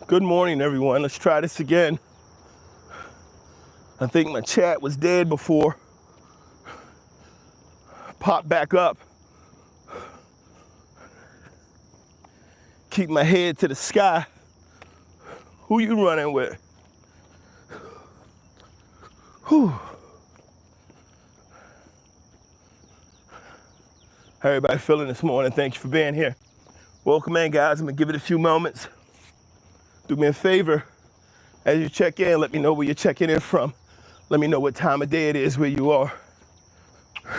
Good morning, everyone. Let's try this again. I think my chat was dead before. Pop back up. Keep my head to the sky. Who you running with? Whew. How everybody feeling this morning? Thank you for being here. Welcome in, guys. I'm gonna give it a few moments. Do me a favor, as you check in, let me know where you're checking in from. Let me know what time of day it is where you are. I'm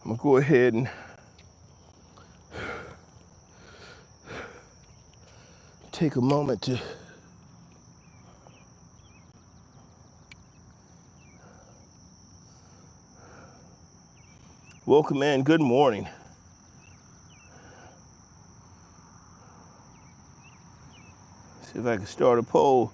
gonna go ahead and take a moment to welcome in. Good morning. See if I can start a poll.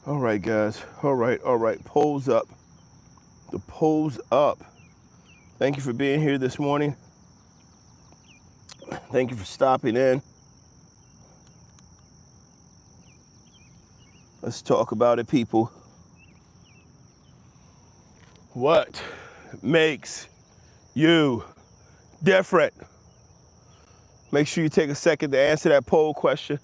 All right, guys. All right. Polls up. The polls up. Thank you for being here this morning. Thank you for stopping in. Let's talk about it, people. What makes you different? Make sure you take a second to answer that poll question.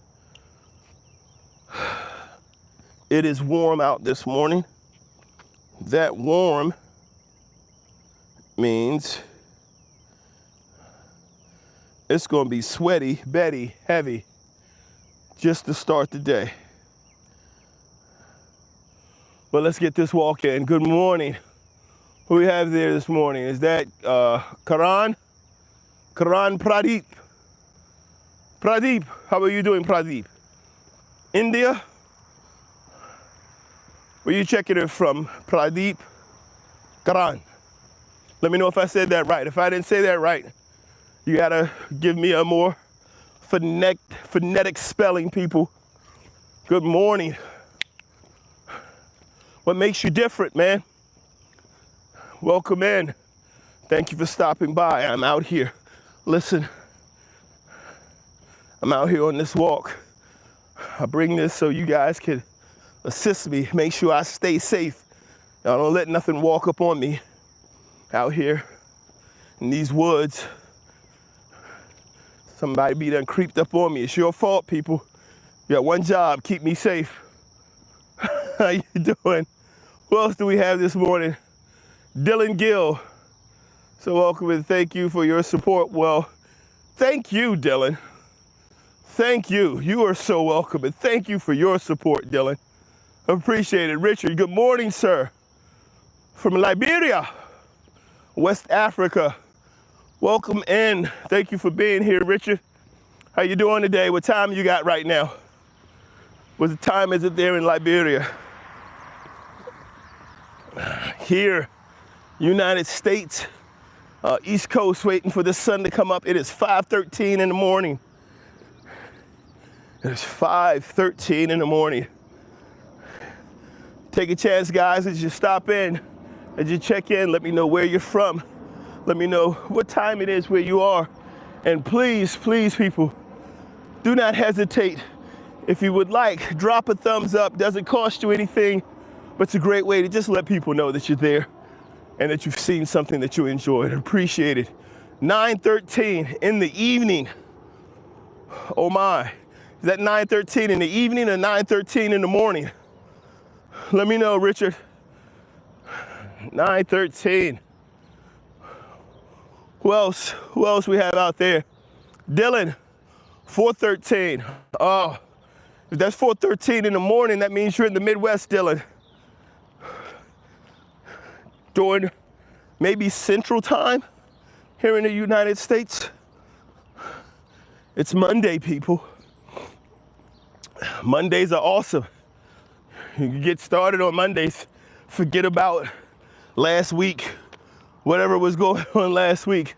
It is warm out this morning. That warm means it's going to be sweaty, Betty, heavy, just to start the day. But let's get this walk in. Good morning. Who we have there this morning? Is that Karan? Karan Pradeep. Pradeep, how are you doing, Pradeep? India? Where you checking it from, Pradeep? Karan. Let me know if I said that right. If I didn't say that right, you gotta give me a more phonetic spelling, people. Good morning. What makes you different, man? Welcome in. Thank you for stopping by. I'm out here. Listen, I'm out here on this walk. I bring this so you guys can assist me, make sure I stay safe. Y'all don't let nothing walk up on me out here in these woods. Somebody be done creeped up on me. It's your fault, people. You got one job, keep me safe. How you doing? Who else do we have this morning? Dylan Gill. So welcome and thank you for your support. Well, thank you, Dylan. Thank you. You are so welcome, and thank you for your support, Dylan. Appreciate it. Richard, good morning, sir. From Liberia, West Africa. Welcome in. Thank you for being here, Richard. How you doing today? What time you got right now? What time is it there in Liberia? Here, United States, East Coast, waiting for the sun to come up. It is 5:13 in the morning. It is 5:13 in the morning. Take a chance, guys, as you stop in, as you check in, let me know where you're from. Let me know what time it is where you are. And please, please, people, do not hesitate. If you would like, drop a thumbs up. Doesn't cost you anything, but it's a great way to just let people know that you're there and that you've seen something that you enjoyed. Appreciate it. 9:13 in the evening. Oh my. Is that 9:13 in the evening or 9:13 in the morning? Let me know, Richard. 9:13. Who else? Who else we have out there? Dylan, 4:13. Oh, if that's 4:13 in the morning, that means you're in the Midwest, Dylan. During maybe Central Time here in the United States. It's Monday, people. Mondays are awesome. You can get started on Mondays. Forget about last week, whatever was going on last week.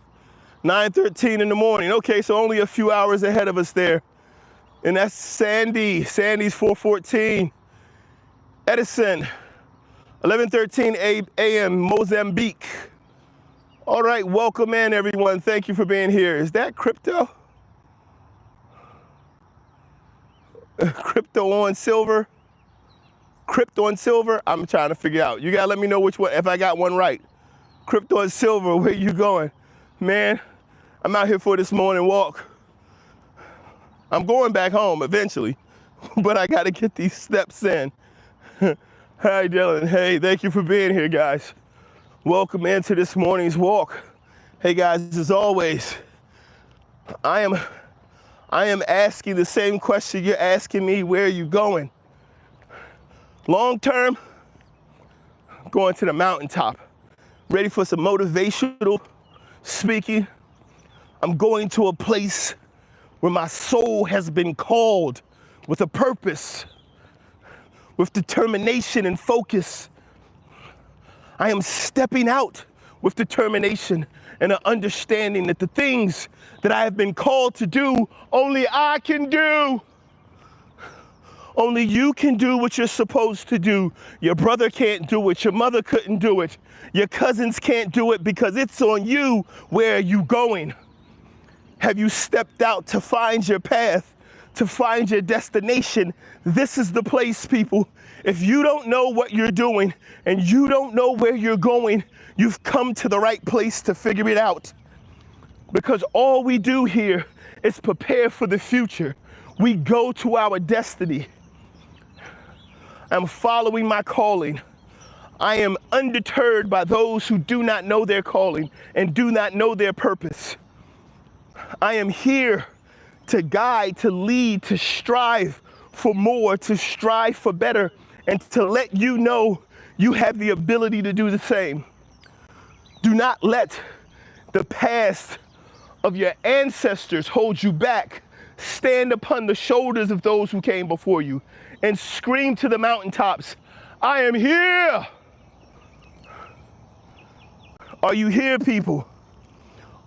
9:13 in the morning. Okay, so only a few hours ahead of us there. And that's Sandy. Sandy's 4:14. Edison, 11:13 a.m. Mozambique. All right, welcome in, everyone. Thank you for being here. Is that crypto? Crypto on silver? Crypto on silver? I'm trying to figure out. You gotta let me know which one, if I got one right. Crypto on silver, where you going? Man, I'm out here for this morning walk. I'm going back home eventually, but I gotta get these steps in. Hi, Dylan. Hey, thank you for being here, guys. Welcome into this morning's walk. Hey, guys, as always, I am asking the same question you're asking me. Where are you going? Long term, going to the mountaintop. Ready for some motivational speaking. I'm going to a place where my soul has been called with a purpose, with determination and focus. I am stepping out with determination and an understanding that the things that I have been called to do, only I can do. Only you can do what you're supposed to do. Your brother can't do it. Your mother couldn't do it. Your cousins can't do it because it's on you. Where are you going? Have you stepped out to find your path, to find your destination? This is the place, people. If you don't know what you're doing and you don't know where you're going, you've come to the right place to figure it out. Because all we do here is prepare for the future. We go to our destiny. I'm following my calling. I am undeterred by those who do not know their calling and do not know their purpose. I am here to guide, to lead, to strive for more, to strive for better, and to let you know you have the ability to do the same. Do not let the past of your ancestors hold you back. Stand upon the shoulders of those who came before you and scream to the mountaintops, I am here. Are you here, people?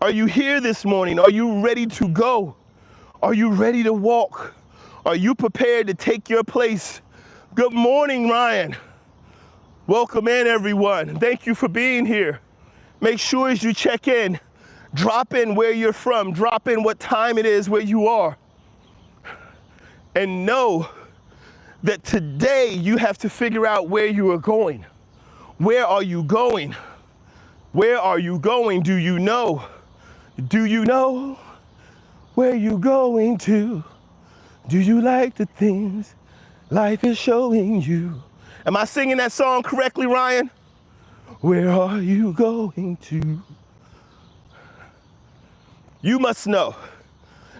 Are you here this morning? Are you ready to go? Are you ready to walk? Are you prepared to take your place? Good morning, Ryan. Welcome in, everyone. Thank you for being here. Make sure as you check in, drop in where you're from, drop in what time it is where you are. And know that today you have to figure out where you are going. Where are you going? Where are you going? Do you know? Do you know where you going to? Do you like the things life is showing you? Am I singing that song correctly, Ryan? Where are you going to? You must know.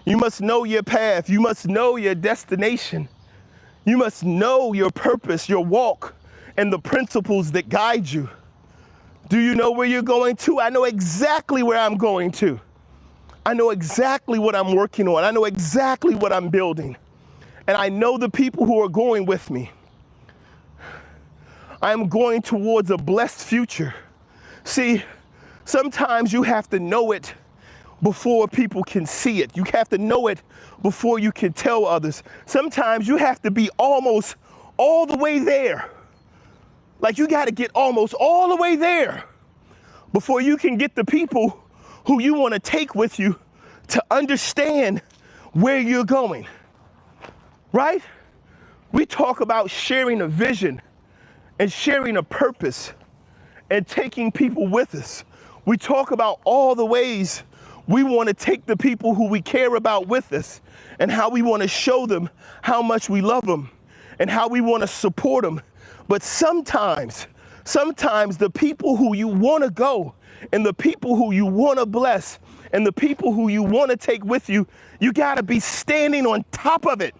You must know your path. You must know your destination. You must know your purpose, your walk, and the principles that guide you. Do you know where you're going to? I know exactly where I'm going to. I know exactly what I'm working on. I know exactly what I'm building. And I know the people who are going with me. I am going towards a blessed future. See, sometimes you have to know it before people can see it. You have to know it before you can tell others. Sometimes you have to be almost all the way there. Like you got to get almost all the way there before you can get the people who you want to take with you to understand where you're going, right? We talk about sharing a vision and sharing a purpose and taking people with us. We talk about all the ways we want to take the people who we care about with us and how we want to show them how much we love them and how we want to support them. But sometimes Sometimes the people who you want to go and the people who you want to bless and the people who you want to take with you, you got to be standing on top of it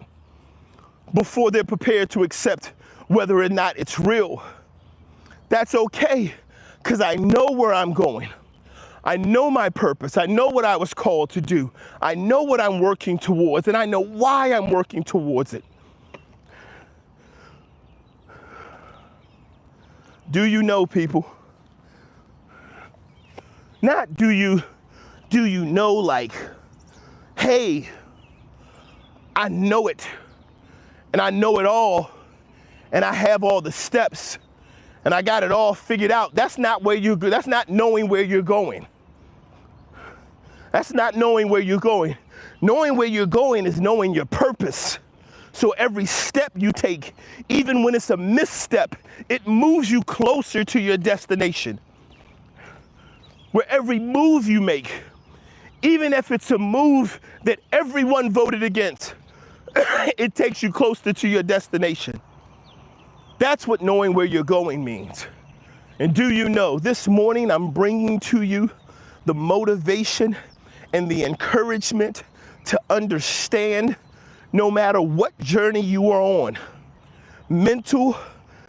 before they're prepared to accept whether or not it's real. That's okay, because I know where I'm going. I know my purpose. I know what I was called to do. I know what I'm working towards, and I know why I'm working towards it. Do you know, people? Not do you know, like, hey, I know it, and I know it all, and I have all the steps, and I got it all figured out. That's not where you go. That's not knowing where you're going. That's not knowing where you're going. Knowing where you're going is knowing your purpose. So every step you take, even when it's a misstep, it moves you closer to your destination. Where every move you make, even if it's a move that everyone voted against, it takes you closer to your destination. That's what knowing where you're going means. And do you know, this morning I'm bringing to you the motivation and the encouragement to understand no matter what journey you are on, mental,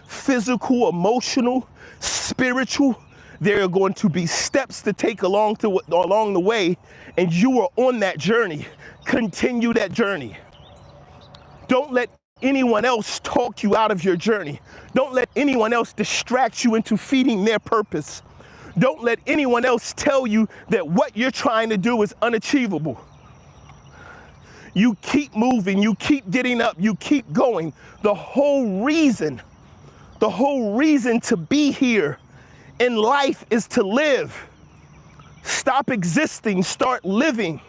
physical, emotional, spiritual, there are going to be steps to take along the way, and you are on that journey. Continue that journey. Don't let anyone else talk you out of your journey. Don't let anyone else distract you into feeding their purpose. Don't let anyone else tell you that what you're trying to do is unachievable. You keep moving, you keep getting up, you keep going. The whole reason to be here in life is to live. Stop existing, start living.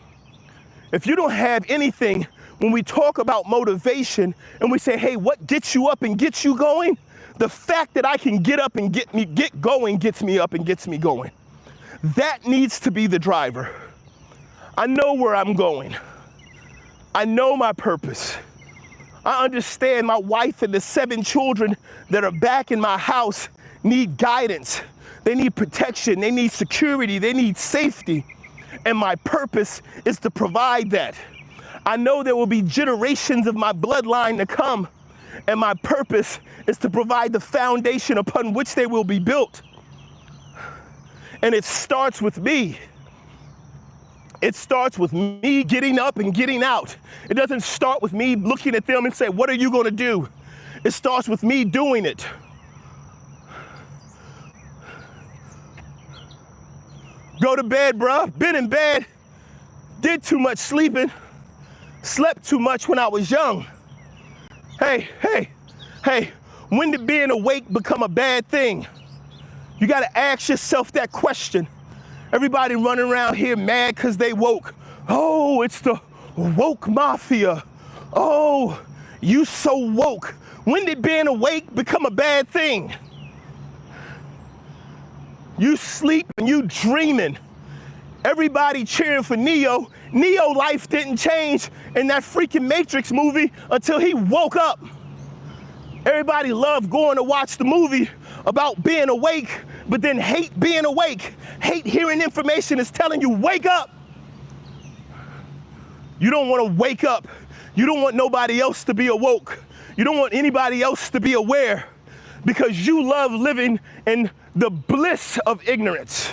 If you don't have anything, when we talk about motivation and we say, hey, what gets you up and gets you going? The fact that I can get up and get going gets me up and gets me going. That needs to be the driver. I know where I'm going. I know my purpose. I understand my wife and the 7 children that are back in my house need guidance. They need protection. They need security. They need safety. And my purpose is to provide that. I know there will be generations of my bloodline to come, and my purpose is to provide the foundation upon which they will be built. And it starts with me. It starts with me getting up and getting out. It doesn't start with me looking at them and say, what are you going to do? It starts with me doing it. Go to bed, bruh. Been in bed. Did too much sleeping. Slept too much when I was young. Hey, when did being awake become a bad thing? You got to ask yourself that question. Everybody running around here mad because they woke. Oh, it's the woke mafia. Oh, you so woke. When did being awake become a bad thing? You sleep and you dreaming. Everybody cheering for Neo. Neo life didn't change in that freaking Matrix movie until he woke up. Everybody loved going to watch the movie about being awake, but then hate being awake. Hate hearing information is telling you, wake up. You don't want to wake up. You don't want nobody else to be awoke. You don't want anybody else to be aware, because you love living in the bliss of ignorance.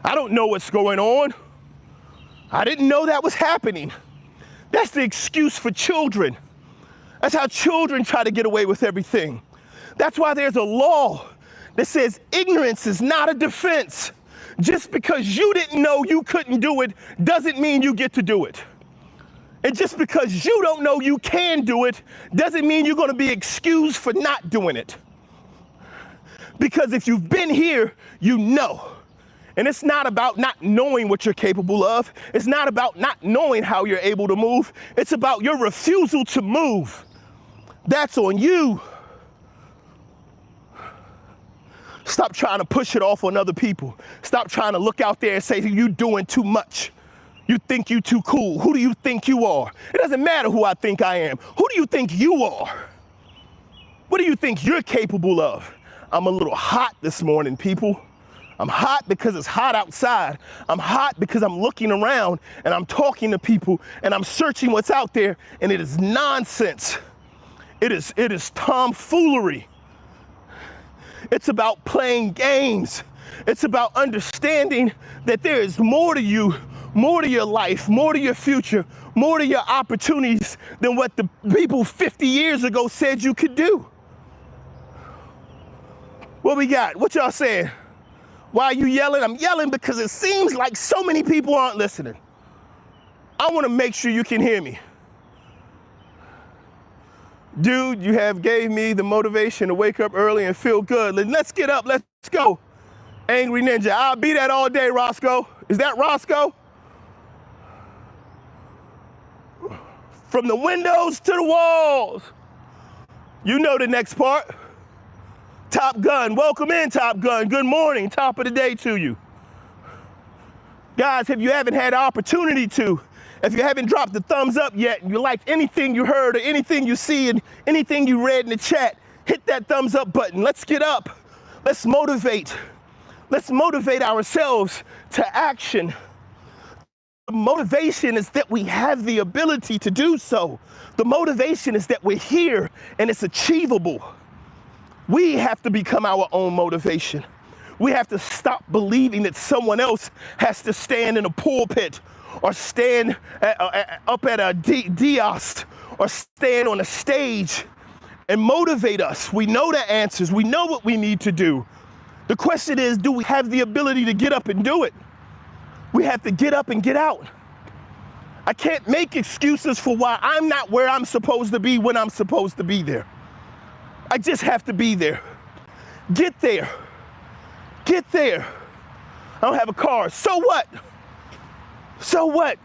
I don't know what's going on. I didn't know that was happening. That's the excuse for children. That's how children try to get away with everything. That's why there's a law that says ignorance is not a defense. Just because you didn't know you couldn't do it doesn't mean you get to do it. And just because you don't know you can do it doesn't mean you're going to be excused for not doing it. Because if you've been here, you know. And it's not about not knowing what you're capable of. It's not about not knowing how you're able to move. It's about your refusal to move. That's on you. Stop trying to push it off on other people. Stop trying to look out there and say you're doing too much. You think you're too cool. Who do you think you are? It doesn't matter who I think I am. Who do you think you are? What do you think you're capable of? I'm a little hot this morning, people. I'm hot because it's hot outside. I'm hot because I'm looking around and I'm talking to people and I'm searching what's out there, and it is nonsense. It is tomfoolery. It's about playing games. It's about understanding that there is more to you, more to your life, more to your future, more to your opportunities than what the people 50 years ago said you could do. What we got? What y'all saying? Why are you yelling? I'm yelling because it seems like so many people aren't listening. I want to make sure you can hear me. Dude, you have gave me the motivation to wake up early and feel good. Let's get up, let's go. Angry Ninja, I'll be that all day, Roscoe. Is that Roscoe? From the windows to the walls. You know the next part. Top Gun, welcome in, Top Gun. Good morning, top of the day to you. Guys, if you haven't had the opportunity to, if you haven't dropped the thumbs up yet and you liked anything you heard or anything you see and anything you read in the chat, hit that thumbs up button. Let's get up. Let's motivate. Let's motivate ourselves to action. The motivation is that we have the ability to do so. The motivation is that we're here and it's achievable. We have to become our own motivation. We have to stop believing that someone else has to stand in a pulpit or stand up at a diost or stand on a stage and motivate us. We know the answers. We know what we need to do. The question is, do we have the ability to get up and do it? We have to get up and get out. I can't make excuses for why I'm not where I'm supposed to be when I'm supposed to be there. I just have to be there. Get there. Get there. I don't have a car. So what? So what?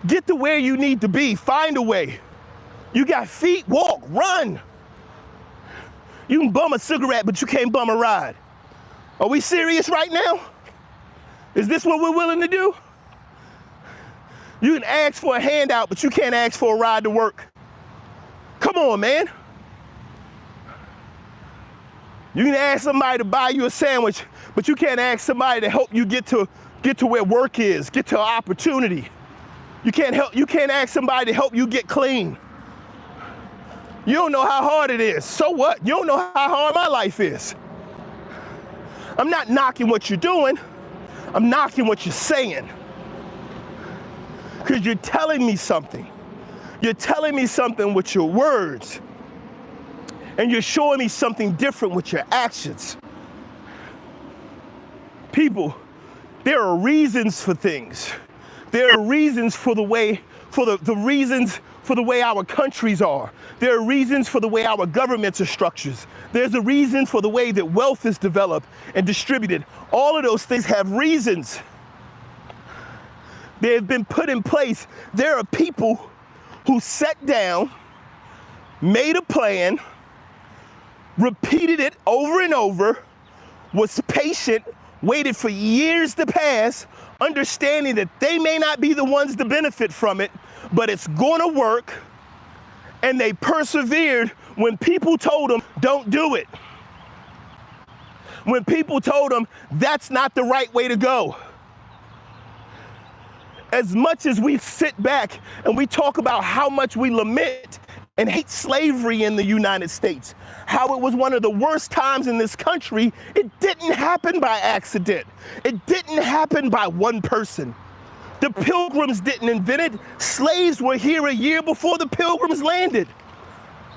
Get to where you need to be. Find a way. You got feet, walk, run. You can bum a cigarette, but you can't bum a ride. Are we serious right now? Is this what we're willing to do? You can ask for a handout, but you can't ask for a ride to work. Come on, man. You can ask somebody to buy you a sandwich, but you can't ask somebody to help you get to where work is, get to an opportunity. You can't ask somebody to help you get clean. You don't know how hard it is. So what? You don't know how hard my life is. I'm not knocking what you're doing. I'm knocking what you're saying. Because you're telling me something. You're telling me something with your words. And you're showing me something different with your actions. People, there are reasons for things. There are reasons for the way, the reasons for the way our countries are. There are reasons for the way our governments are structured. There's a reason for the way that wealth is developed and distributed. All of those things have reasons. They have been put in place. There are people who sat down, made a plan, repeated it over and over, was patient, waited for years to pass, understanding that they may not be the ones to benefit from it, but it's gonna work, and they persevered when people told them, don't do it. When people told them, that's not the right way to go. As much as we sit back and we talk about how much we lament and hate slavery in the United States, how it was one of the worst times in this country, it didn't happen by accident. It didn't happen by one person. The Pilgrims didn't invent it. Slaves were here a year before the Pilgrims landed.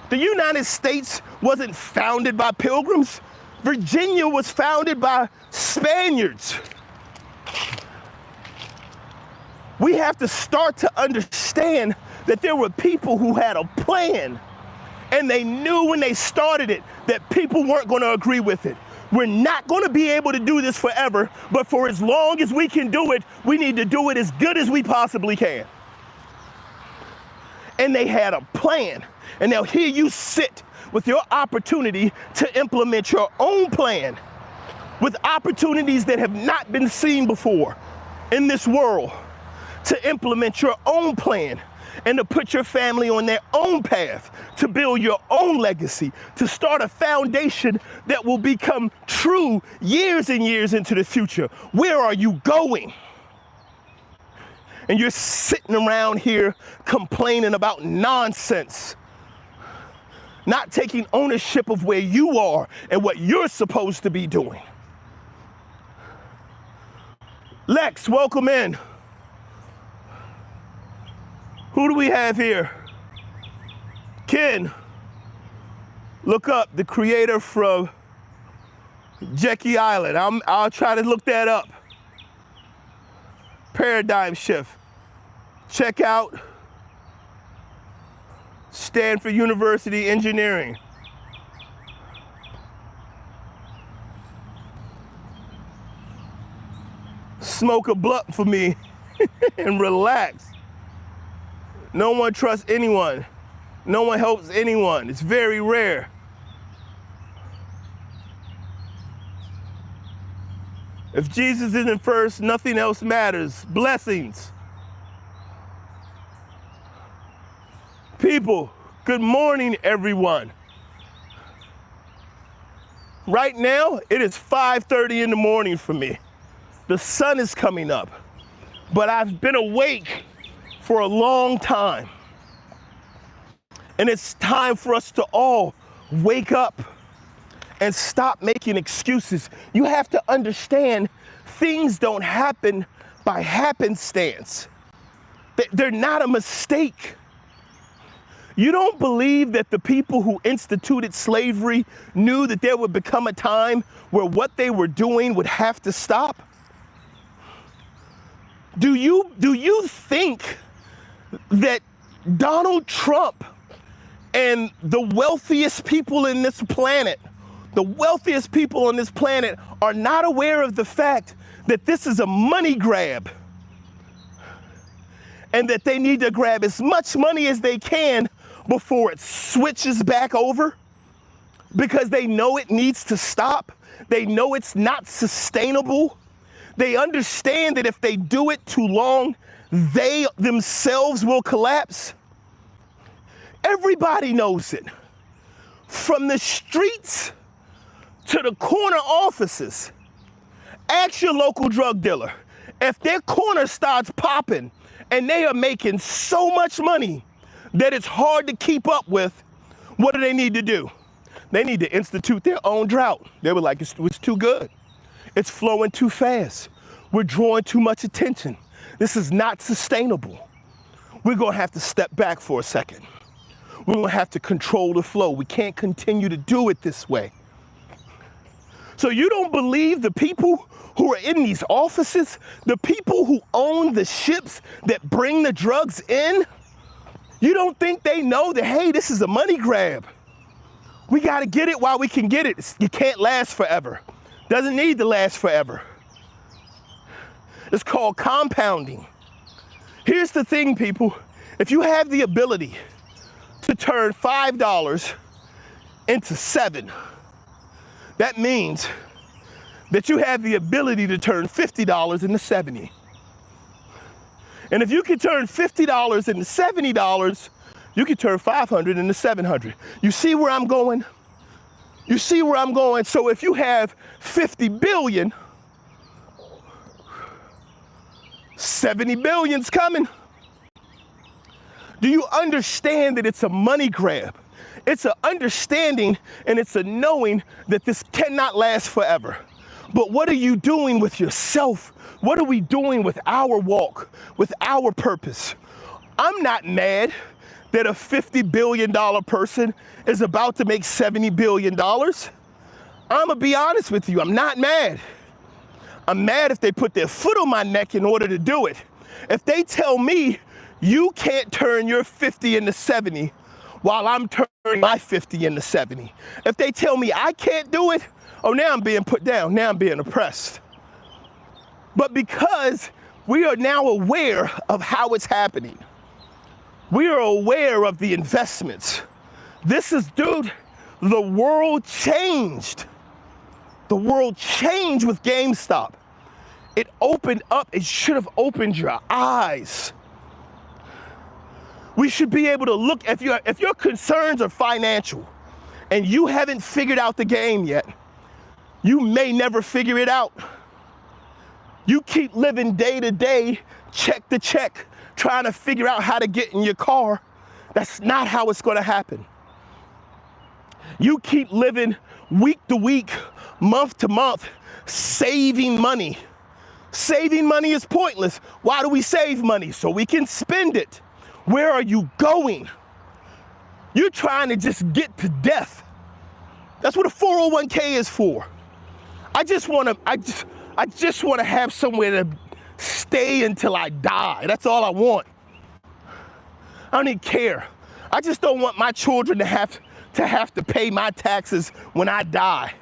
The United States wasn't founded by Pilgrims. Virginia was founded by Spaniards. We have to start to understand that there were people who had a plan, and they knew when they started it that people weren't going to agree with it. We're not going to be able to do this forever, but for as long as we can do it, we need to do it as good as we possibly can. And they had a plan. And now here you sit with your opportunity to implement your own plan with opportunities that have not been seen before in this world, to implement your own plan. and to put your family on their own path, to build your own legacy, to start a foundation that will become true years and years into the future. Where are you going? And you're sitting around here complaining about nonsense, not taking ownership of where you are and what you're supposed to be doing. Lex, welcome in. Who do we have here? Ken, look up the creator from Jekyll Island. I'll try to look that up. Paradigm shift. Check out Stanford University Engineering. Smoke a blunt for me and relax. No one trusts anyone. No one helps anyone. It's very rare. If Jesus isn't first, nothing else matters. Blessings. People, good morning, everyone. Right now, it is 5:30 in the morning for me. The sun is coming up, but I've been awake for a long time. And it's time for us to all wake up and stop making excuses. You have to understand things don't happen by happenstance. They're not a mistake. You don't believe that the people who instituted slavery knew that there would become a time where what they were doing would have to stop? Do you think that Donald Trump and the wealthiest people in this planet, are not aware of the fact that this is a money grab and that they need to grab as much money as they can before it switches back over? Because they know it needs to stop. They know it's not sustainable. They understand that if they do it too long, they themselves will collapse. Everybody knows it. From the streets to the corner offices. Ask your local drug dealer. If their corner starts popping and they are making so much money that it's hard to keep up with, what do they need to do? They need to institute their own drought. They were like, it's too good. It's flowing too fast. We're drawing too much attention. This is not sustainable. We're gonna have to step back for a second. We're gonna have to control the flow. We can't continue to do it this way. So you don't believe the people who are in these offices, the people who own the ships that bring the drugs in? You don't think they know that, hey, this is a money grab. We gotta get it while we can get it. You can't last forever. Doesn't need to last forever. It's called compounding. Here's the thing, people. If you have the ability to turn $5 into $7, that means that you have the ability to turn $50 into $70. And if you can turn $50 into $70, you can turn 500 into 700. You see where I'm going? You see where I'm going? So if you have 50 billion, 70 billion's coming. Do you understand that it's a money grab? It's an understanding and it's a knowing that this cannot last forever. But what are you doing with yourself? What are we doing with our walk, with our purpose? I'm not mad that a $50 billion person is about to make $70 billion. I'm gonna be honest with you, I'm not mad. I'm mad if they put their foot on my neck in order to do it. If they tell me you can't turn your 50 into 70 while I'm turning my 50 into 70. If they tell me I can't do it, oh, now I'm being put down, now I'm being oppressed. But because we are now aware of how it's happening, we are aware of the investments. This is, dude, the world changed. The world changed with GameStop. It opened up, it should have opened your eyes. We should be able to look, if your concerns are financial and you haven't figured out the game yet, you may never figure it out. You keep living day to day, check to check, trying to figure out how to get in your car. That's not how it's going to happen. You keep living week to week, month to month, saving money. Saving money is pointless. Why do we save money? So we can spend it. Where are you going? You're trying to just get to death. That's what a 401k is for. I just want to have somewhere to stay until I die. That's all I want. I don't even care. I just don't want my children to have to pay my taxes when I die.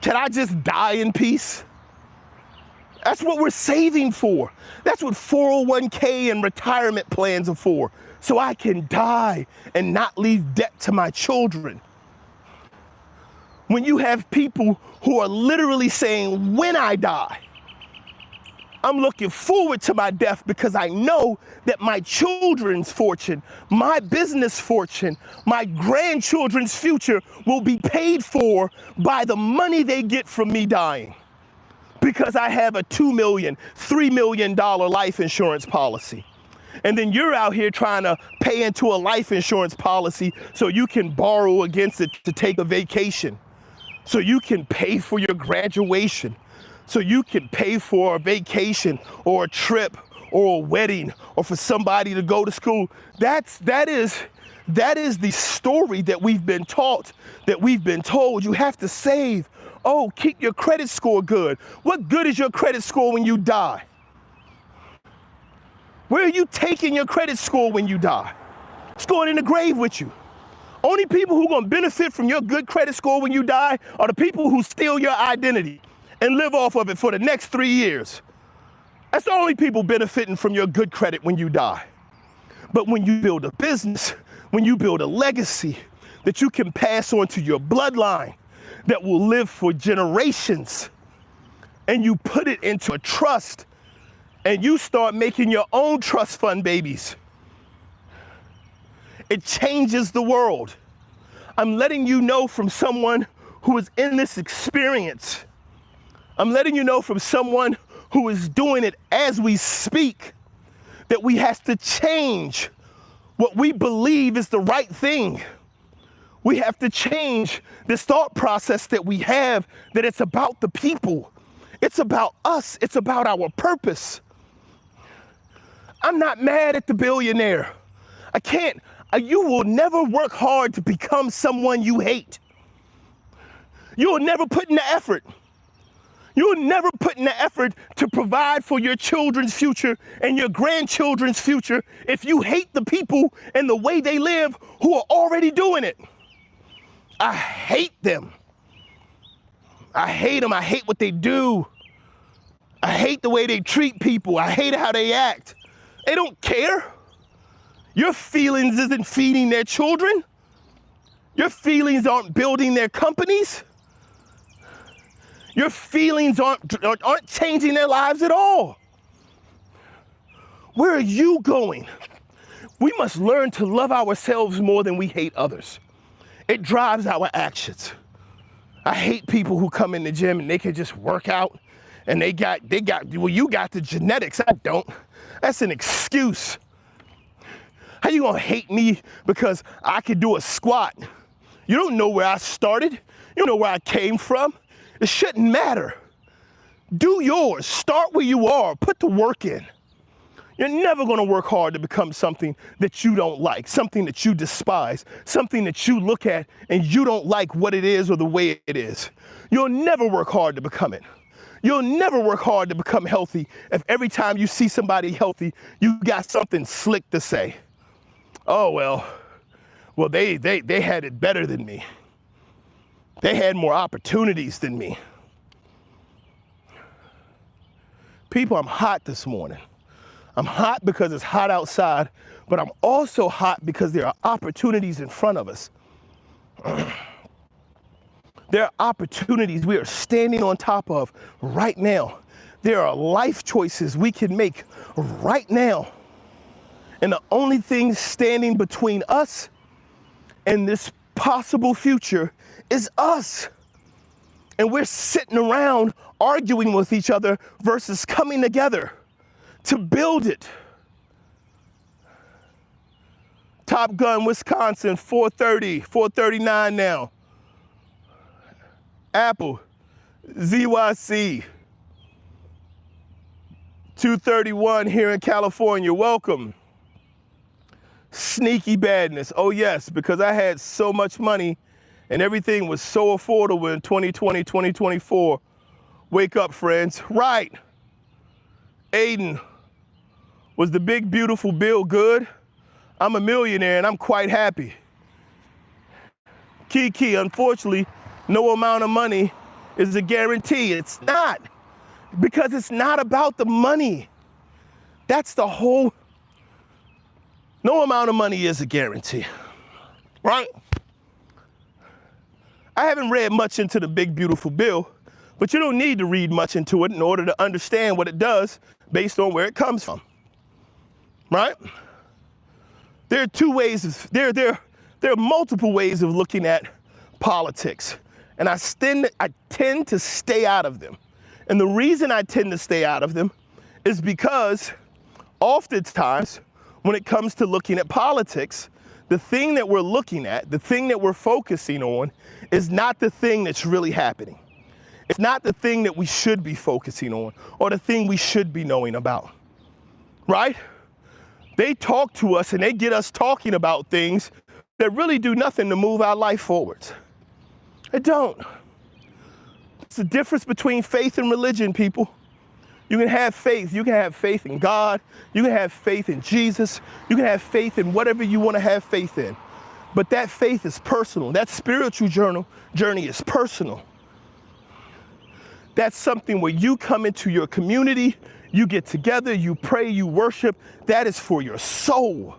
Can I just die in peace? That's what we're saving for. That's what 401k and retirement plans are for. So I can die and not leave debt to my children. When you have people who are literally saying, when I die, I'm looking forward to my death because I know that my children's fortune, my business fortune, my grandchildren's future will be paid for by the money they get from me dying. Because I have a $2 million, $3 million life insurance policy. And then you're out here trying to pay into a life insurance policy so you can borrow against it to take a vacation. So you can pay for your graduation. So you can pay for a vacation or a trip or a wedding or for somebody to go to school. That is the story that we've been taught, that we've been told. You have to save. Oh, keep your credit score good. What good is your credit score when you die? Where are you taking your credit score when you die? It's going in the grave with you. Only people who are going to benefit from your good credit score when you die are the people who steal your identity and live off of it for the next 3 years. That's the only people benefiting from your good credit when you die. But when you build a business, when you build a legacy that you can pass on to your bloodline, that will live for generations, and you put it into a trust, and you start making your own trust fund babies, it changes the world. I'm letting you know from someone who is in this experience. I'm letting you know from someone who is doing it as we speak, that we have to change what we believe is the right thing. We have to change this thought process that we have, that it's about the people. It's about us. It's about our purpose. I'm not mad at the billionaire. You will never work hard to become someone you hate. You will never put in the effort. You will never put in the effort to provide for your children's future and your grandchildren's future if you hate the people and the way they live who are already doing it. I hate them. I hate them. I hate what they do. I hate the way they treat people. I hate how they act. They don't care. Your feelings isn't feeding their children. Your feelings aren't building their companies. Your feelings aren't changing their lives at all. Where are you going? We must learn to love ourselves more than we hate others. It drives our actions. I hate people who come in the gym and they can just work out and you got the genetics, I don't. That's an excuse. How you gonna hate me because I could do a squat? You don't know where I started. You don't know where I came from. It shouldn't matter. Do yours, start where you are, put the work in. You're never gonna work hard to become something that you don't like, something that you despise, something that you look at and you don't like what it is or the way it is. You'll never work hard to become it. You'll never work hard to become healthy if every time you see somebody healthy, you got something slick to say. Oh, well, they had it better than me. They had more opportunities than me. People, I'm hot this morning. I'm hot because it's hot outside, but I'm also hot because there are opportunities in front of us. There are opportunities we are standing on top of right now. There are life choices we can make right now. And the only thing standing between us and this possible future is us. And we're sitting around arguing with each other versus coming together to build it. Top Gun, Wisconsin, 4:30, 4:39 now. Apple, ZYC, 2:31 here in California. Welcome. Sneaky badness. Oh yes, because I had so much money and everything was so affordable in 2020, 2024. Wake up, friends. Right. Aiden, was the big, beautiful bill good? I'm a millionaire and I'm quite happy. Kiki, unfortunately, no amount of money is a guarantee. It's not, because it's not about the money. That's the whole, no amount of money is a guarantee, right? I haven't read much into the big, beautiful bill, but you don't need to read much into it in order to understand what it does based on where it comes from, right? There are two ways, there are multiple ways of looking at politics, and I tend to stay out of them. And the reason I tend to stay out of them is because oftentimes when it comes to looking at politics, the thing that we're looking at, the thing that we're focusing on, is not the thing that's really happening. It's not the thing that we should be focusing on or the thing we should be knowing about, right? They talk to us and they get us talking about things that really do nothing to move our life forwards. They don't. It's the difference between faith and religion, people. You can have faith. You can have faith in God. You can have faith in Jesus. You can have faith in whatever you want to have faith in. But that faith is personal. That spiritual journey is personal. That's something where you come into your community, you get together, you pray, you worship. That is for your soul.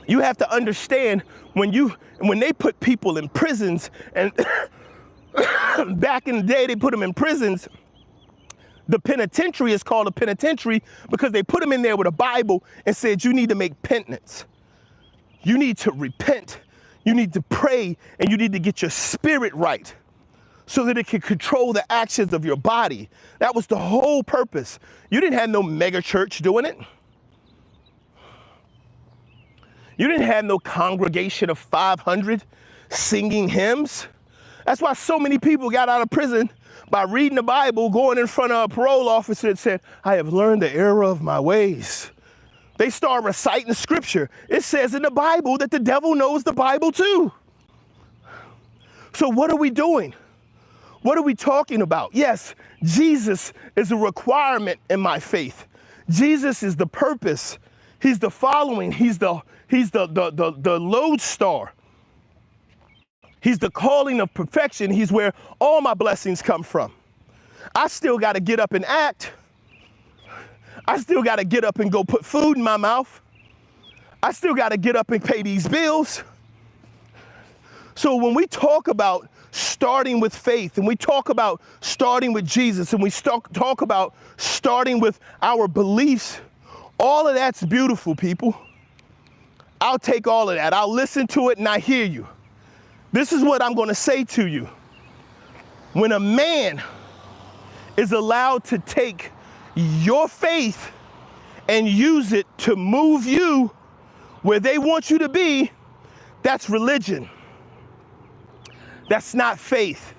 You have to understand when they put people in prisons, and back in the day they put them in prisons, the penitentiary is called a penitentiary because they put them in there with a Bible and said, you need to make penance. You need to repent. You need to pray, and you need to get your spirit right so that it can control the actions of your body. That was the whole purpose. You didn't have no mega church doing it. You didn't have no congregation of 500 singing hymns. That's why so many people got out of prison by reading the Bible, going in front of a parole officer and said, I have learned the error of my ways. They start reciting scripture. It says in the Bible that the devil knows the Bible too. So what are we doing? What are we talking about? Yes, Jesus is a requirement in my faith. Jesus is the purpose. He's the following. He's the lodestar. He's the calling of perfection. He's where all my blessings come from. I still got to get up and act. I still got to get up and go put food in my mouth. I still got to get up and pay these bills. So when we talk about starting with faith, and we talk about starting with Jesus, and we talk about starting with our beliefs, all of that's beautiful, people. I'll take all of that. I'll listen to it and I hear you. This is what I'm going to say to you. When a man is allowed to take your faith and use it to move you where they want you to be, that's religion. That's not faith.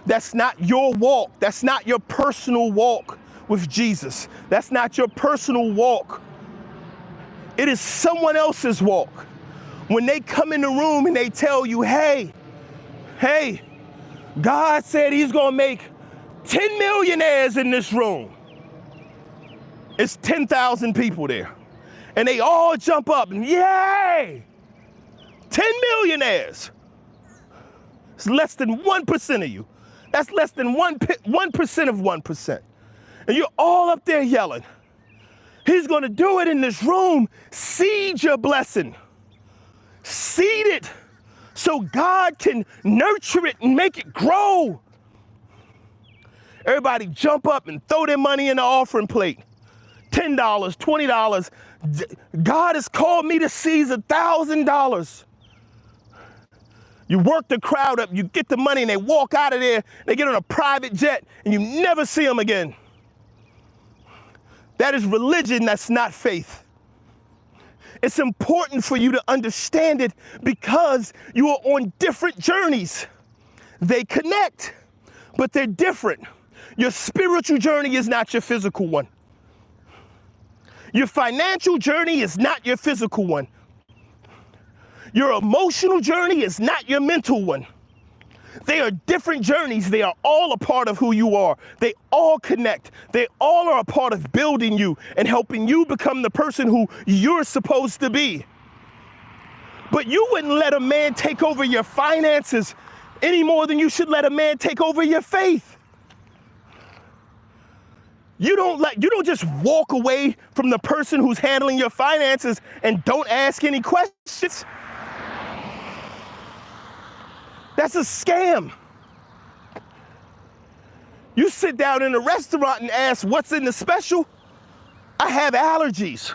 That's not your walk. That's not your personal walk with Jesus. That's not your personal walk. It is someone else's walk. When they come in the room and they tell you, hey, God said he's going to make 10 millionaires in this room. It's 10,000 people there. And they all jump up and yay, 10 millionaires. It's less than 1% of you. That's less than 1% of 1%. And you're all up there yelling. He's going to do it in this room. Seed your blessing. Seed it so God can nurture it and make it grow. Everybody jump up and throw their money in the offering plate. $10, $20. God has called me to seize $1,000. You work the crowd up, you get the money, and they walk out of there, they get on a private jet, and you never see them again. That is religion, that's not faith. It's important for you to understand it because you are on different journeys. They connect, but they're different. Your spiritual journey is not your physical one. Your financial journey is not your physical one. Your emotional journey is not your mental one. They are different journeys. They are all a part of who you are. They all connect. They all are a part of building you and helping you become the person who you're supposed to be. But you wouldn't let a man take over your finances any more than you should let a man take over your faith. You don't just walk away from the person who's handling your finances and don't ask any questions. That's a scam. You sit down in a restaurant and ask, what's in the special? I have allergies.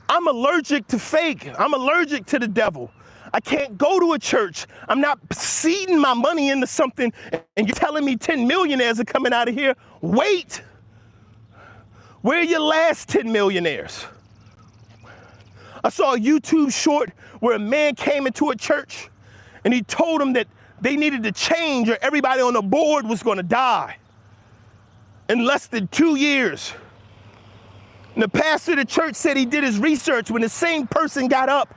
I'm allergic to fake. I'm allergic to the devil. I can't go to a church. I'm not seeding my money into something and you're telling me 10 millionaires are coming out of here. Wait. Where are your last 10 millionaires? I saw a YouTube short where a man came into a church and he told them that they needed to change or everybody on the board was going to die in less than 2 years. And the pastor of the church said he did his research. When the same person got up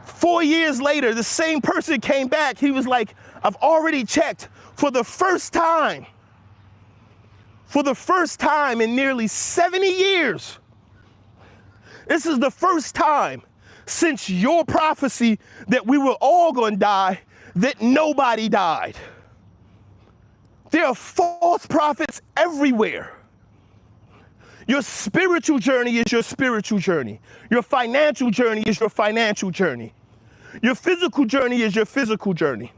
4 years later, the same person came back. He was like, I've already checked for the first time in nearly 70 years. This is the first time since your prophecy that we were all going to die that nobody died. There are false prophets everywhere. Your spiritual journey is your spiritual journey. Your financial journey is your financial journey. Your physical journey is your physical journey.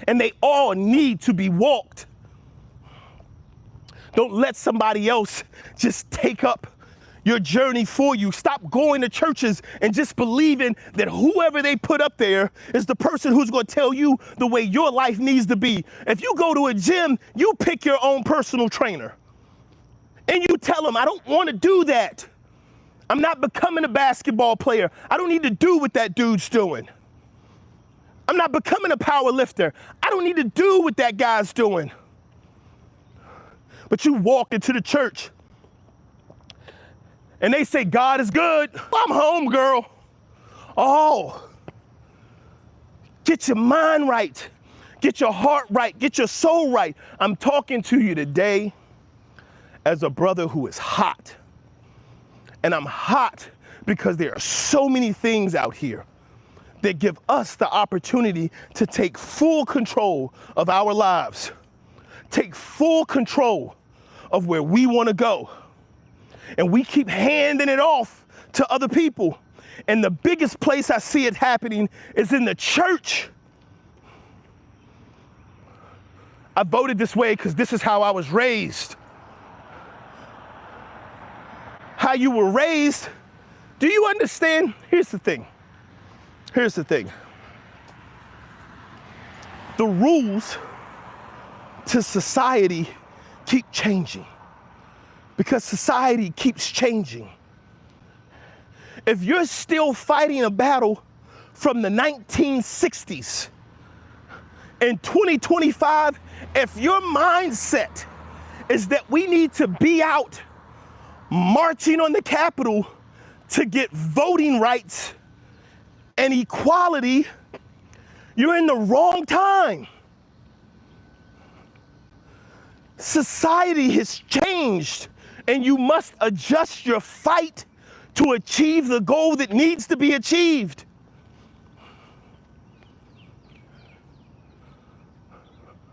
And they all need to be walked. Don't let somebody else just take up your journey for you. Stop going to churches and just believing that whoever they put up there is the person who's going to tell you the way your life needs to be. If you go to a gym, you pick your own personal trainer. And you tell them, I don't want to do that. I'm not becoming a basketball player. I don't need to do what that dude's doing. I'm not becoming a power lifter. I don't need to do what that guy's doing. But you walk into the church and they say, God is good. I'm home, girl. Oh, get your mind right. Get your heart right. Get your soul right. I'm talking to you today as a brother who is hot. And I'm hot because there are so many things out here that give us the opportunity to take full control of our lives. Take full control of where we want to go. And we keep handing it off to other people. And the biggest place I see it happening is in the church. I voted this way because this is how I was raised. How you were raised, do you understand? Here's the thing. The rules to society keep changing because society keeps changing. If you're still fighting a battle from the 1960s, in 2025, if your mindset is that we need to be out marching on the Capitol to get voting rights and equality, you're in the wrong time. Society has changed, and you must adjust your fight to achieve the goal that needs to be achieved.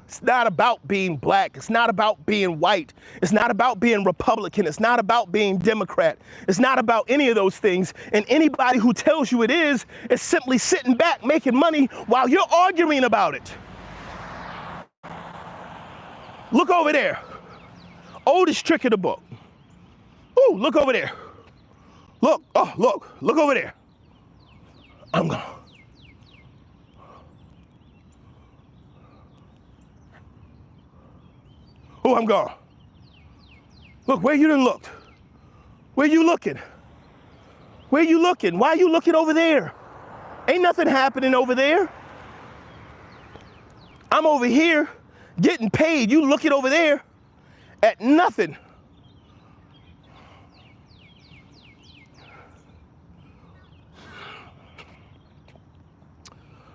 It's not about being black. It's not about being white. It's not about being Republican. It's not about being Democrat. It's not about any of those things. And anybody who tells you it is simply sitting back making money while you're arguing about it. Look over there. Oldest trick of the book. Ooh, look over there. Look, oh, look over there. I'm gone. Oh, I'm gone. Look, where you done looked? Where you looking? Where you looking? Why you looking over there? Ain't nothing happening over there. I'm over here getting paid. You looking over there at nothing.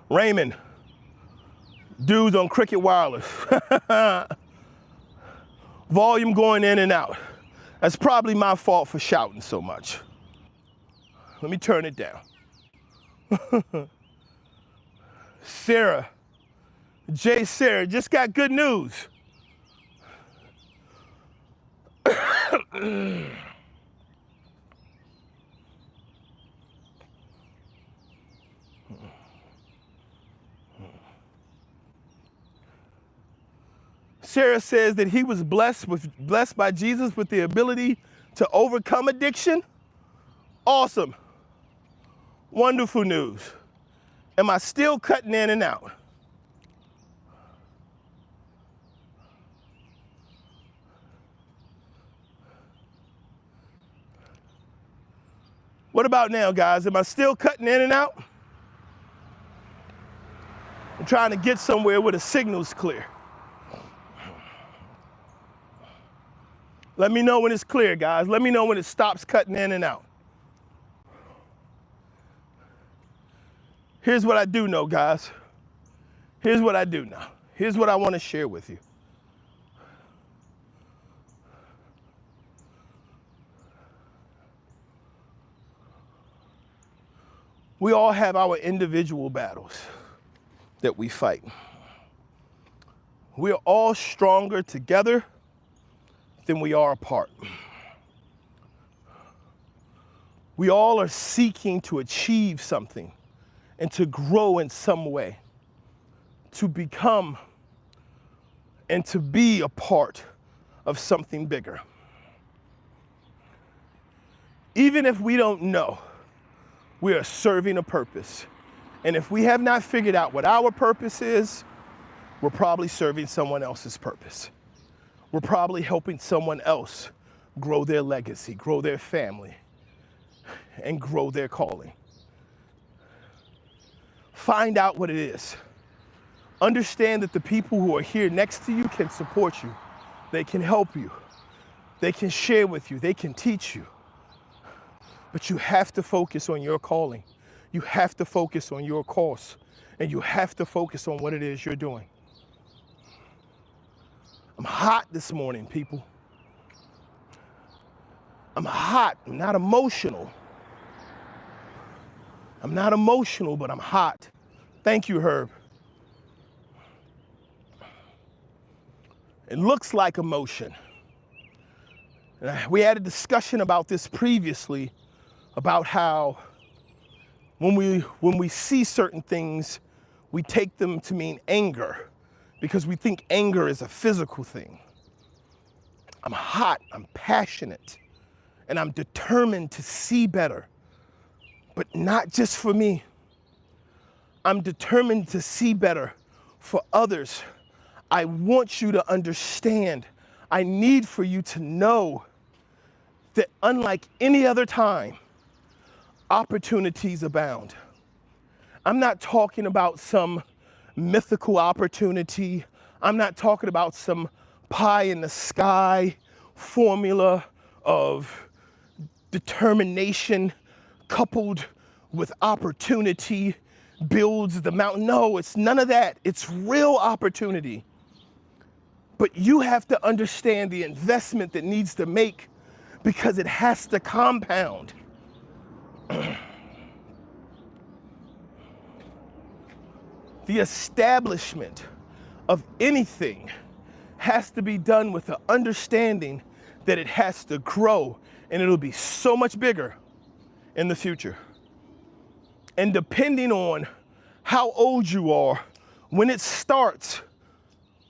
Raymond, dudes on Cricket Wireless. Volume going in and out. That's probably my fault for shouting so much. Let me turn it down. Sarah, Sarah, just got good news. Sarah says that he was blessed by Jesus with the ability to overcome addiction. Awesome. Wonderful news. Am I still cutting in and out? What about now, guys? Am I still cutting in and out? I'm trying to get somewhere where the signal's clear. Let me know when it's clear, guys. Let me know when it stops cutting in and out. Here's what I do know, guys. Here's what I do know. Here's what I want to share with you. We all have our individual battles that we fight. We're all stronger together than we are apart. We all are seeking to achieve something and to grow in some way, to become and to be a part of something bigger. Even if we don't know, we are serving a purpose. And if we have not figured out what our purpose is, we're probably serving someone else's purpose. We're probably helping someone else grow their legacy, grow their family, and grow their calling. Find out what it is. Understand that the people who are here next to you can support you. They can help you. They can share with you. They can teach you. But you have to focus on your calling. You have to focus on your course. And you have to focus on what it is you're doing. I'm hot this morning, people. I'm hot. I'm not emotional. I'm not emotional, but I'm hot. Thank you, Herb. It looks like emotion. We had a discussion about this previously, about how when we see certain things, we take them to mean anger, because we think anger is a physical thing. I'm hot, I'm passionate, and I'm determined to see better, but not just for me. I'm determined to see better for others. I want you to understand, I need for you to know that unlike any other time, opportunities abound. I'm not talking about some mythical opportunity. I'm not talking about some pie in the sky formula of determination coupled with opportunity builds the mountain. No, it's none of that. It's real opportunity. But you have to understand the investment that needs to make, because it has to compound. The establishment of anything has to be done with the understanding that it has to grow, and it'll be so much bigger in the future. And depending on how old you are, when it starts,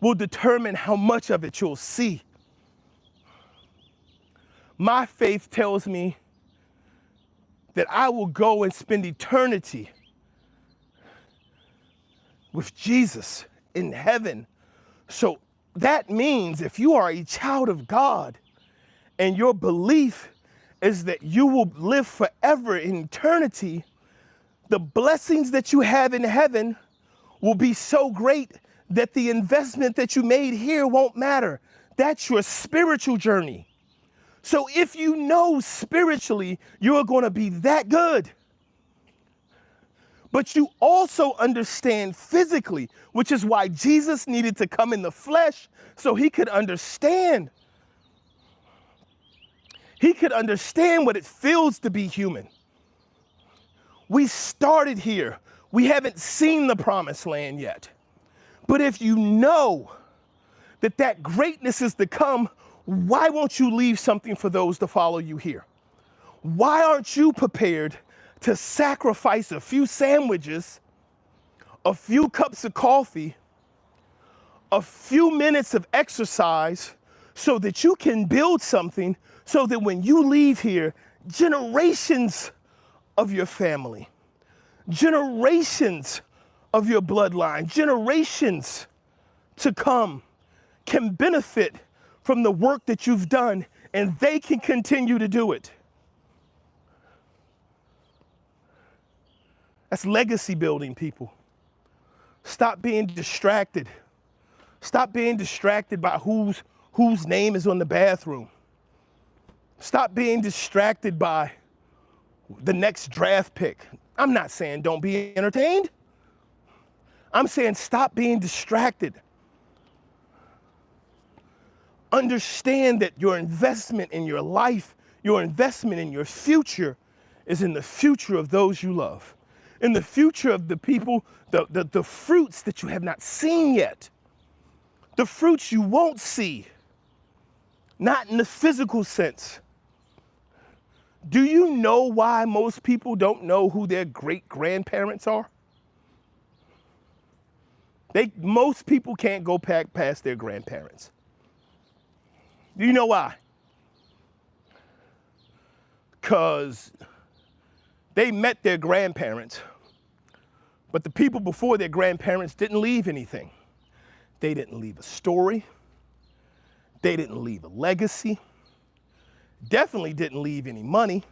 will determine how much of it you'll see. My faith tells me that I will go and spend eternity with Jesus in heaven. So that means if you are a child of God and your belief is that you will live forever in eternity, the blessings that you have in heaven will be so great that the investment that you made here won't matter. That's your spiritual journey. So if you know spiritually you're going to be that good, but you also understand physically, which is why Jesus needed to come in the flesh so he could understand. He could understand what it feels to be human. We started here. We haven't seen the promised land yet. But if you know that that greatness is to come, why won't you leave something for those to follow you here? Why aren't you prepared to sacrifice a few sandwiches, a few cups of coffee, a few minutes of exercise so that you can build something so that when you leave here, generations of your family, generations of your bloodline, generations to come can benefit from the work that you've done, and they can continue to do it. That's legacy building, people. Stop being distracted. Stop being distracted by whose name is on the bathroom. Stop being distracted by the next draft pick. I'm not saying don't be entertained. I'm saying stop being distracted. Understand that your investment in your life, your investment in your future is in the future of those you love, in the future of the people, the fruits that you have not seen yet, the fruits you won't see, not in the physical sense. Do you know why most people don't know who their great-grandparents are? Most people can't go past their grandparents. Do you know why? Because they met their grandparents, but the people before their grandparents didn't leave anything. They didn't leave a story. They didn't leave a legacy. Definitely didn't leave any money.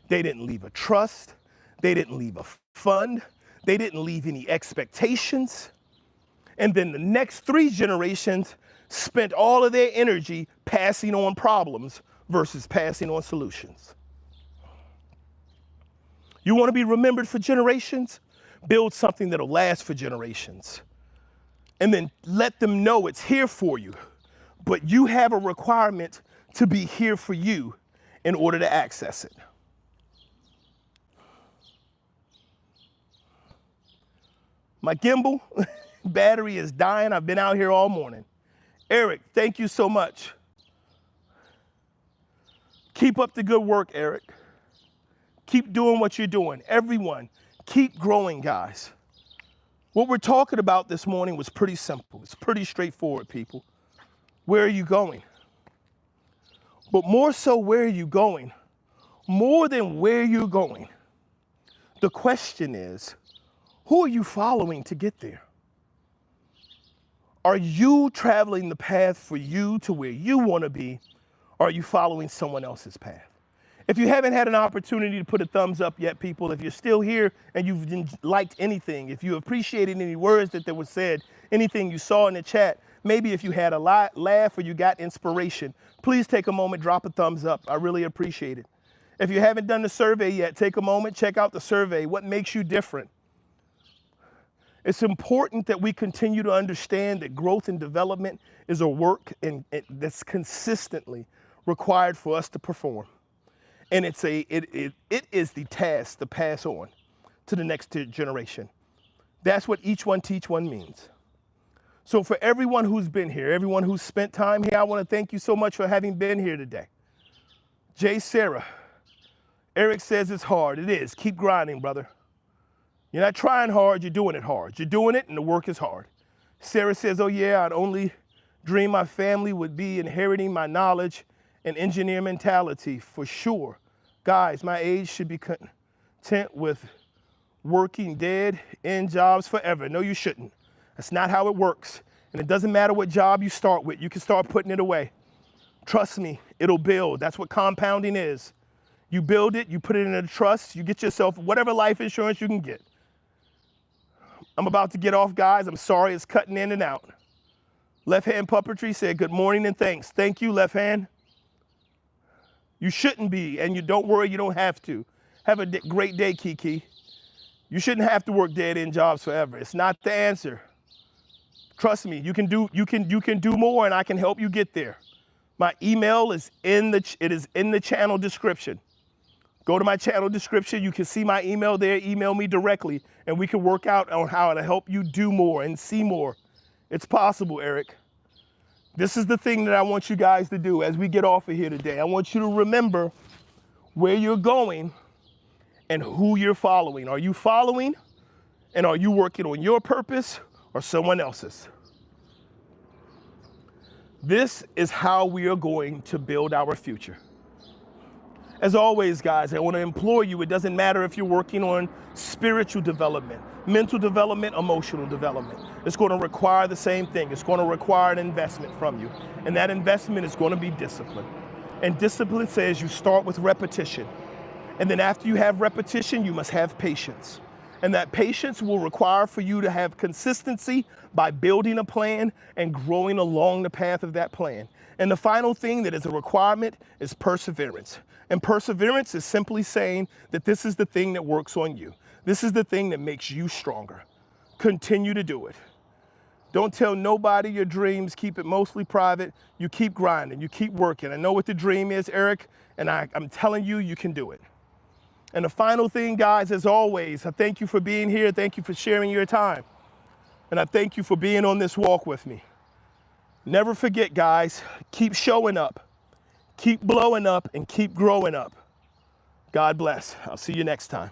They didn't leave a trust. They didn't leave a fund. They didn't leave any expectations. And then the next 3 generations spent all of their energy passing on problems versus passing on solutions. You want to be remembered for generations? Build something that'll last for generations. And then let them know it's here for you. But you have a requirement to be here for you in order to access it. My gimbal battery is dying. I've been out here all morning. Eric, thank you so much. Keep up the good work, Eric. Keep doing what you're doing. Everyone, keep growing, guys. What we're talking about this morning was pretty simple. It's pretty straightforward, people. Where are you going? But more so, where are you going? More than where you're going, the question is, who are you following to get there? Are you traveling the path for you to where you want to be, or are you following someone else's path? If you haven't had an opportunity to put a thumbs up yet, people, if you're still here and you've liked anything, if you appreciated any words that were said, anything you saw in the chat, maybe if you had a laugh or you got inspiration, please take a moment, drop a thumbs up. I really appreciate it. If you haven't done the survey yet, take a moment, check out the survey. What makes you different? It's important that we continue to understand that growth and development is a work that's consistently required for us to perform. And it is the task to pass on to the next generation. That's what each one teach one means. So for everyone who's been here, everyone who's spent time here, I want to thank you so much for having been here today. Jay Sarah, Eric says it's hard. It is. Keep grinding, brother. You're not trying hard, you're doing it hard. You're doing it and the work is hard. Sarah says, oh yeah, I'd only dream my family would be inheriting my knowledge and engineer mentality for sure. Guys, my age should be content with working dead end jobs forever. No, you shouldn't. That's not how it works. And it doesn't matter what job you start with. You can start putting it away. Trust me, it'll build. That's what compounding is. You build it, you put it in a trust, you get yourself whatever life insurance you can get. I'm about to get off, guys. I'm sorry it's cutting in and out. Left Hand Puppetry said good morning and thanks. Thank you, Left Hand. You shouldn't be, and you don't worry, you don't have to. Have a great day, Kiki. You shouldn't have to work dead-end jobs forever. It's not the answer. Trust me, you can do more, and I can help you get there. My email is in the channel description. Go to my channel description. You can see my email there. Email me directly, and we can work out on how to help you do more and see more. It's possible, Eric. This is the thing that I want you guys to do as we get off of here today. I want you to remember where you're going and who you're following. Are you following, and are you working on your purpose or someone else's? This is how we are going to build our future. As always, guys, I want to implore you, it doesn't matter if you're working on spiritual development, mental development, emotional development. It's going to require the same thing. It's going to require an investment from you. And that investment is going to be discipline. And discipline says you start with repetition. And then after you have repetition, you must have patience. And that patience will require for you to have consistency by building a plan and growing along the path of that plan. And the final thing that is a requirement is perseverance. And perseverance is simply saying that this is the thing that works on you. This is the thing that makes you stronger. Continue to do it. Don't tell nobody your dreams. Keep it mostly private. You keep grinding. You keep working. I know what the dream is, Eric, and I'm telling you, you can do it. And the final thing, guys, as always, I thank you for being here. Thank you for sharing your time. And I thank you for being on this walk with me. Never forget, guys, keep showing up, keep blowing up, and keep growing up. God bless. I'll see you next time.